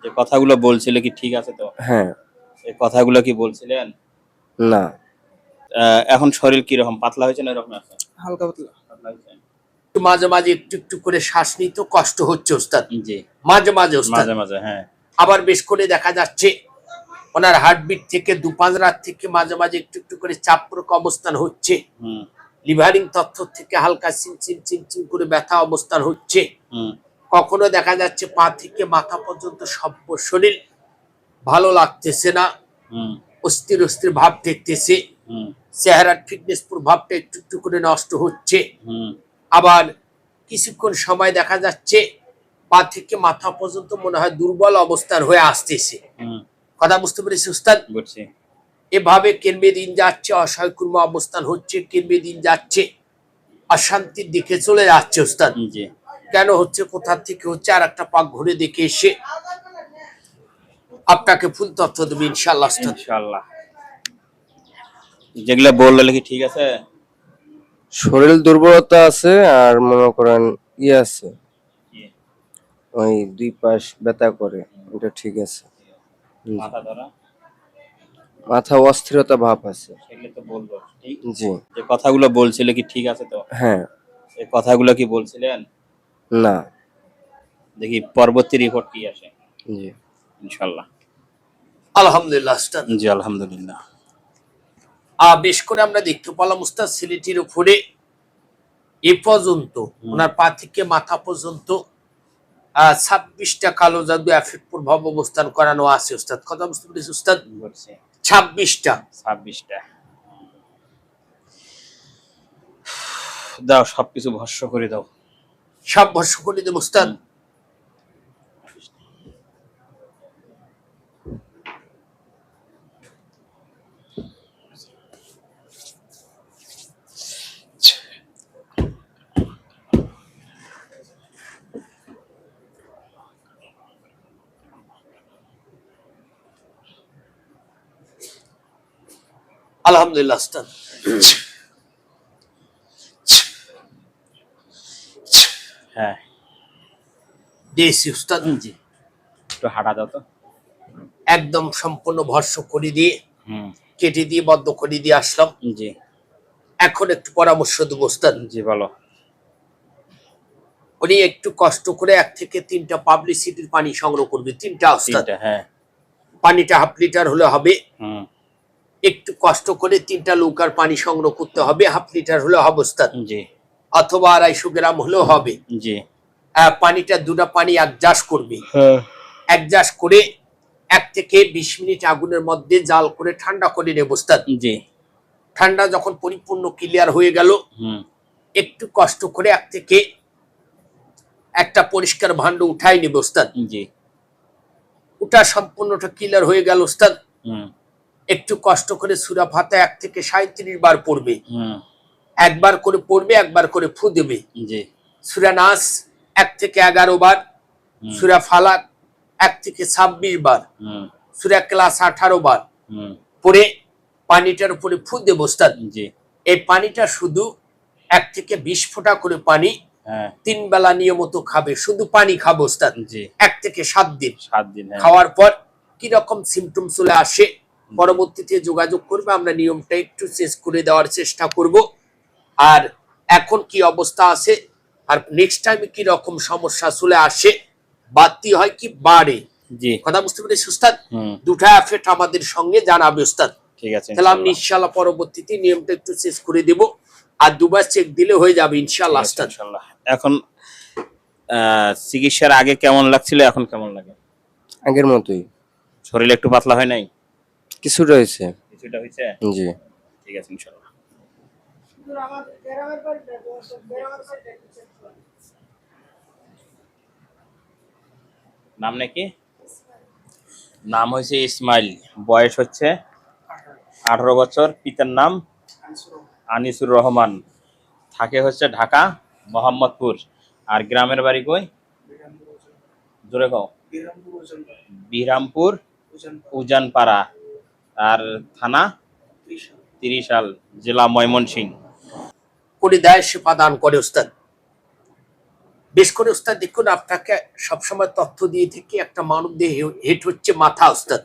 এই কথাগুলো বলছিলে কি ঠিক আছে তো? হ্যাঁ। এই কথাগুলো কি বলছিলেন? না। এখন শরীর কি রকম, পাতলা হয়েছে না এরকম আছে? হালকা পাতলা। পাতলা হয়েছে। মাঝে মাঝে একটু একটু করে শ্বাস নিতে কষ্ট হচ্ছে ওস্তাদ। জি। মাঝে মাঝে ওস্তাদ, মাঝে মাঝে হ্যাঁ। আবার বেশ করে দেখা যাচ্ছে ওনার হার্টবিট থেকে দুপাঁজরার থেকে মাঝে মাঝে একটু একটু করে চাপরক অবস্থান হচ্ছে। লিভারিং তথ্য থেকে হালকা চিনচিন চিনচিন করে ব্যথা অবস্থান হচ্ছে। কখনো দেখা যাচ্ছে পা থেকে মাথা পর্যন্ত সব শরীর ভালো লাগতেছে না, অস্থির অস্থির ভাব দেখতেছে, চেহারার ফিটনেস প্রভাবটা একটু একটু করে নষ্ট হচ্ছে। আবার কিছুক্ষণ সময় দেখা যাচ্ছে পা থেকে মাথা পর্যন্ত মনে হয় দুর্বল অবস্থার হয়ে আসতেছে। কথা বুঝতে পেরেছি উস্তাদ? এভাবে কেনবে দিন যাচ্ছে, অসহায়কুর্ম অবস্থান হচ্ছে, কেনবে দিন যাচ্ছে, অশান্তির দিকে চলে যাচ্ছে উস্তাদ। কেন হচ্ছে, কোথা থেকে হচ্ছে, আর একটা পাক ঘুরে দেখে এসে আপনাকে ফুল তথ্য দেবে ইনশাআল্লাহ। ইনশাআল্লাহ। যেগুলো বললে কি ঠিক আছে? শরীর দুর্বলতা আছে আর মনে করেন আছে, ওই দুই পাশ ব্যথা করে, এটা ঠিক আছে। মাথা ধরা, মাথা অস্থিরতা ভাব আছে। সেগুলো তো বলবো ঠিক। জি। যে কথাগুলো বলছিলে কি ঠিক আছে তো? হ্যাঁ। এই কথাগুলো কি বলছিলেন? না। দেখি পরবর্তী রিপোর্ট কি আসে। জি ইনশাআল্লাহ। আলহামদুলিল্লাহ উস্তাদ। জি আলহামদুলিল্লাহ। বেশ করে আমরা দেখতে পেলাম উস্তাদ ছেলেটির উপরে এ পর্যন্ত ওনার পা থেকে মাথা পর্যন্ত 26টা কালো জাদু এফেক্ট প্রভাব অবস্থান করানো আছে উস্তাদ। কথা বুঝতে পেরেছি উস্তাদ? 26টা। দাও সবকিছু ভস্য করে দাও। সব ভস্য করে দেব উস্তাদ। আলহামদুলিল্লাহ উস্তাদ। হ্যাঁ দিয়েছি উস্তাদ। জি, একটু হাঁটা দাও তো। একদম সম্পূর্ণ ভস্য করে দিয়ে কেটে দিয়ে বদ্ধ করে দিয়ে আসলাম। জি। এখন একটু পরামর্শ দেবো উস্তাদ। জি বলো। উনি একটু কষ্ট করে 1 থেকে 3টা পাবলিসিটির পানি সংগ্রহ করবে। 3টা উস্তাদ। হ্যাঁ। পানিটা হাফ লিটার হলে হবে। একটু কষ্ট করে 3টা নৌকার পানি সংগ্রহ করতে হবে, হাফ লিটার হলে হবে উস্তাদ। জি। অথবা 250 গ্রাম হলেও হবে। জি। পানিটা 2টা পানি একজাস করবে। একজাস করে 1 থেকে 20 মিনিট আগুনের মধ্যে জাল করে ঠান্ডা করে নেব উস্তাদ। জি। ঠান্ডা যখন পরিপূর্ণ ক্লিয়ার হয়ে গেল, একটু কষ্ট করে 1 থেকে একটা পরিষ্কার ভান্ড উঠাই নেব উস্তাদ। জি। ওটা সম্পূর্ণটা ক্লিয়ার হয়ে গেল উস্তাদ। একটু কষ্ট করে সূরা ফাতিহা 1 থেকে 37 বার পড়বে। একবার করে পড়বে, একবার করে ফু দেবে। জি। সূরা নাস 1 থেকে 11 বার, সূরা ফালাক 1 থেকে 26 বার, সূরা ইখলাস 18 বার পড়ে পানিটার উপরে ফু দেব উস্তাদ। জি। এই পানিটা শুধু 1 থেকে 20 ফোঁটা করে পানি 3 বেলা নিয়মিত খাবে। শুধু পানি খাবো উস্তাদ। 1 থেকে 7 দিন। খাওয়ার পর কি রকম সিমটম চলে আসে পরবর্তীতে যোগাযোগ করবে, আমরা নিয়মটা একটু চেঞ্জ করে দেওয়ার চেষ্টা করব। আর এখন কি অবস্থা আছে আর নেক্সট টাইমে কি রকম সমস্যা চলে আসে, বাড়তি হয় কি বাড়ে, কথা বুঝতে পেরেছি উস্তাদ? দুটা এফেক্ট আমাদের সঙ্গে জানাবে উস্তাদ। ঠিক আছে। তাহলে আমি ইনশাআল্লাহ পরবর্তীতে নিয়মটা একটু চেঞ্জ করে দেব, আর 2 বার চেক দিলে হয়ে যাবে ইনশাআল্লাহ উস্তাদ। এখন চিকিৎসার আগে কেমন লাগছিল, এখন কেমন লাগে? আগের মতোই। শরীর একটু পাতলা হয় নাই? কিছুটা হয়েছে। কিছুটা হয়েছে? জি। ঠিক আছে ইনশাআল্লাহ। নাম নাকি? নাম হয়েছে ইসমাইল, বয়স হচ্ছে 18 বছর, পিতার নাম আনিসুর রহমান, থাকে হচ্ছে ঢাকা মোহাম্মদপুর, আর গ্রামের বাড়ি কই? জোরে কও। বিরামপুর উজানপাড়া, আর থানা ত্রিশাল, জেলা ময়মনসিংহ। করে দেয় সেবা দান করে উস্তাদ। বেশ করে ওস্তাদ দেখুন, আপনাকে সবসময় তথ্য দিয়ে থেকে একটা মানব দেহে হেড হচ্ছে মাথা ওস্তাদ।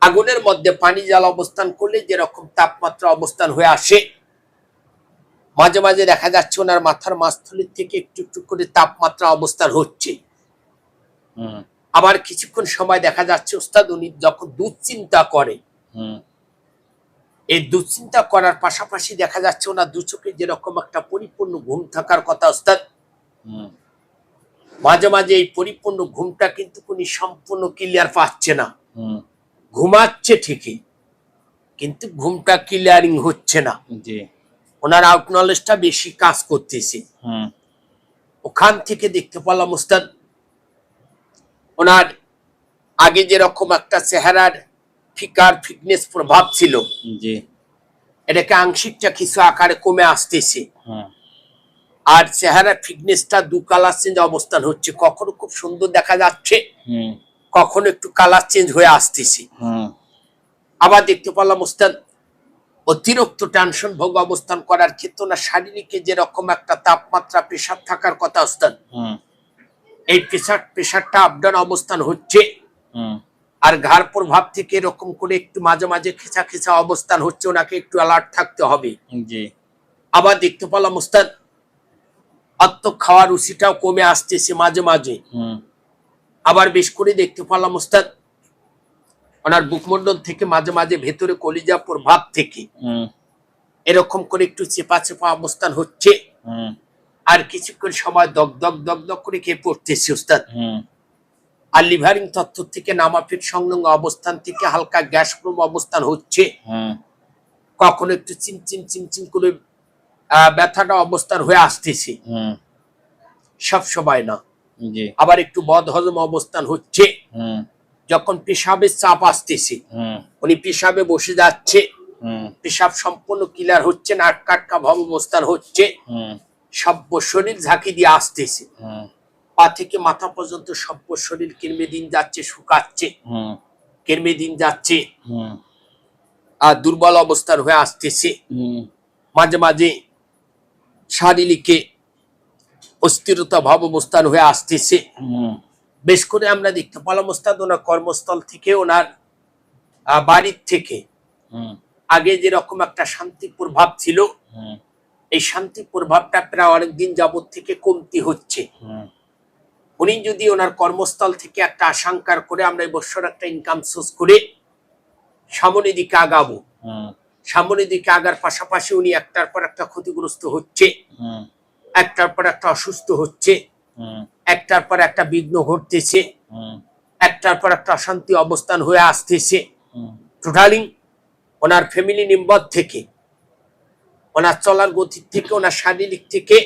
আগুনের মধ্যে পানি জাল অবস্থান করলে যেরকম তাপমাত্রা অবস্থান হয়ে আসে, মাঝে মাঝে দেখা যাচ্ছে ওনার মাথার মাঝথলির থেকে একটু একটু করে তাপমাত্রা অবস্থান হচ্ছে। আবার কিছুক্ষণ সময় দেখা যাচ্ছে ওস্তাদ উনি যখন দুশ্চিন্তা করে, এই দুশ্চিন্তা করার পাশাপাশি দেখা যাচ্ছে ওনার দু চোখে যেরকম একটা পরিপূর্ণ ঘুম থাকার কথা ওস্তাদ, মাঝে মাঝে এই পরিপূর্ণ ঘুমটা কিন্তু উনি সম্পূর্ণ ক্লিয়ার পাচ্ছে না। ঘুমাচ্ছে ঠিকই, কিন্তু ঘুমটা ক্লিয়ারিং হচ্ছে না। ওনার আউট নলেজটা বেশি কাজ করতেছে। ওখান থেকে দেখতে পেলাম ওস্তাদ ওনার আগে যেরকম একটা চেহারার ফিকার ফিটনেস প্রভাব ছিল, এটাকে আংশিকটা কিছু আকারে কমে আসতেছে। আর চেহারার ফিটনেসটা দু কালার চেঞ্জ অবস্থান হচ্ছে, কখনো খুব সুন্দর দেখা যাচ্ছে, কখনো একটু কালার চেঞ্জ হয়ে আসতেছে। আবার দেখতে পেলাম ওস্তাদ অতিরিক্ত টেনশন ভোগ অবস্থান করার ক্ষেত্রে না শারীরিক যেরকম একটা তাপমাত্রা প্রেসার থাকার কথা ওস্তাদ, এই প্রেসারটা আপডাউন অবস্থান হচ্ছে। আর ঘাড় প্রভাব থেকে এরকম করে একটু মাঝে মাঝে খেঁচা খেঁচা অবস্থান হচ্ছে, ওনাকে একটু অ্যালার্ট থাকতে হবে। আবার দেখতে পেলাম ওস্তাদ অত্য খাওয়ার রুচিটাও কমে আসতেছে মাঝে মাঝে। আবার বেশ করে দেখতে পেলাম ওস্তাদ ওনার বুকমন্ডল থেকে মাঝে মাঝে ভেতরে কলিজা প্রভাব থেকে এরকম করে একটু চেপা চেপা অবস্থান হচ্ছে। আর কিছুক্ষণ সময় দগ দগ দগ দগ করে খেয়ে পড়তেছে ওস্তাদ। আর লিভারিং তথ্য থেকে নামাফিট সংলগ্ন অবস্থান থেকে হালকা গ্যাস প্রম অবস্থান হচ্ছে, কখনো একটু চিমচিম চিমচিম করে ব্যথাটা অবস্থান হয়ে আসতেছে, সব সময় না। আবার একটু বদ হজম অবস্থান হচ্ছে, যখন পেশাবের চাপ আসতেছে উনি পেশাবে বসে যাচ্ছে, পেশাব সম্পূর্ণ ক্লিয়ার হচ্ছে না, আটকা ভাব অবস্থান হচ্ছে, সভ্য শরীর ঝাঁকি দিয়ে আসতেছে, পা থেকে মাথা পর্যন্ত সভ্য শরীর কেরমে দিন যাচ্ছে, শুকাচ্ছে, কেরমে দিন যাচ্ছে, আর দুর্বল অবস্থান হয়ে আসতেছে। মাঝে মাঝে শারীরিক অস্থিরতা ভাব অবস্থান হয়ে আসতেছে। বেশ করে আমরা দেখতে পেলাম ওস্তাদ ওনার কর্মস্থল থেকে ওনার বাড়ির থেকে আগে যেরকম একটা শান্তি প্রভাব ছিল, এই শান্তি প্রভাবটা প্রায় অনেকদিন যাবত থেকে কমতি হচ্ছে। উনি যদি ওনার কর্মস্থল থেকে একটা আশঙ্কার করে আমরা এই বছর একটা ইনকাম সোর্স করে সামনের দিকে আগাবো, সামনের দিকে আগার পাশাপাশি উনি একটার পর একটা ক্ষতিগ্রস্ত হচ্ছে, একটার পর একটা অসুস্থ হচ্ছে, একটার পর একটা বিঘ্ন ঘটতেছে, একটার পর একটা অশান্তি অবস্থান হয়ে আসতেছে। টোটালি ওনার ফ্যামিলি মেম্বার থেকে, ওনার চলার গতির থেকে, ওনার শারীরিক থেকে,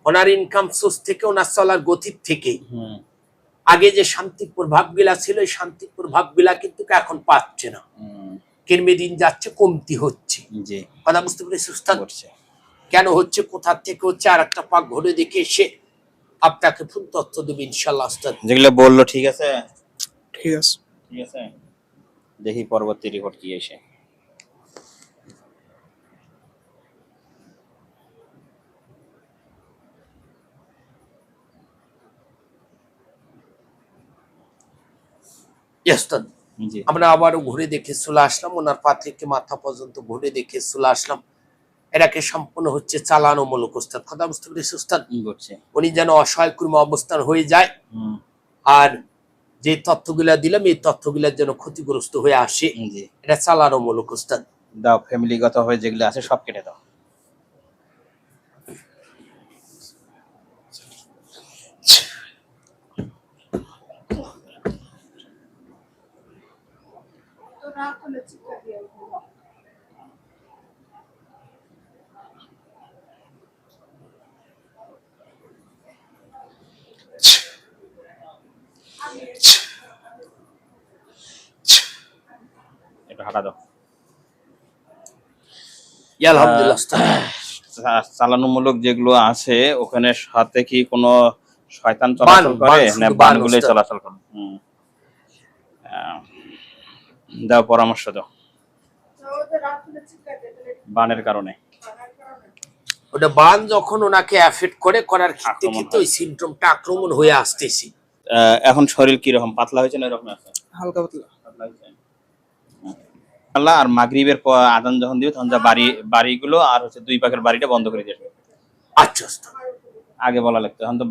ওনার ইনকাম সোর্স থেকে, ওনার চলার গতির থেকে আগে যে শান্তি প্রভাব গুলা ছিল, এই শান্তি প্রভাব গুলা কিন্তু এখন পাচ্ছে না, কেরমে দিন যাচ্ছে, কমতি হচ্ছে। কথা বুঝতে পেরেছি উস্তাদ? কেন হচ্ছে, কোথা থেকে হচ্ছে, আর একটা পাক ঘুরে দেখে এসে আপনাকে ফুল তথ্য দেবে ইনশাল্লাহ উস্তাদ। যেগুলো বললো ঠিক আছে, ঠিক আছে, ঠিক আছে, দেখি পরবর্তী রিপোর্ট কি এসে। আমরা আবারও ঘুরে দেখে চলে আসলাম, ওনার পা থেকে মাথা পর্যন্ত ঘুরে দেখে চলে আসলাম। এটাকে সম্পূর্ণ হচ্ছে চালানোমূলক উস্তাদ। কথা বুঝতে পেরেছি উস্তাদ? উনি যেন অসহায় কর্ম অবস্থান হয়ে যায়, আর যে তথ্যগুলা দিলাম এই তথ্যগুলার যেন ক্ষতিগ্রস্ত হয়ে আসে, এটা চালানোমূলক উস্তাদ। দাও ফ্যামিলিগত হয়ে যেগুলো আছে সব কেটে দাও। একটু হাঁটা দাও। আলহামদুলিল্লাহ। চালানোমূলক যেগুলো আছে ওখানে সাথে কি কোনো শয়তান চলাচল করে না বানগুলো চলাচল করে? দাও পরামর্শ দাও বানের কারণে। ওটা বান যখন ওনাকে অ্যাফেক্ট করার ক্ষেত্রে আক্রমণ কিন্তু হয়। ওই সিনড্রোমটা আক্রমণ হয়ে আসতেছে। এখন শরীর কি রকম, পাতলা হয়েছে না এরকম আছে? হালকা পাতলা। পাতলা হয়েছে। আল্লাহ, আর মাগরিবের আজান যখন দিবে তখন যা বাড়িগুলো আর হচ্ছে দুই পাকের বাড়িটা বন্ধ করে দিয়ে আসবে। আচ্ছা, আগে বলা লাগতো, এখন তো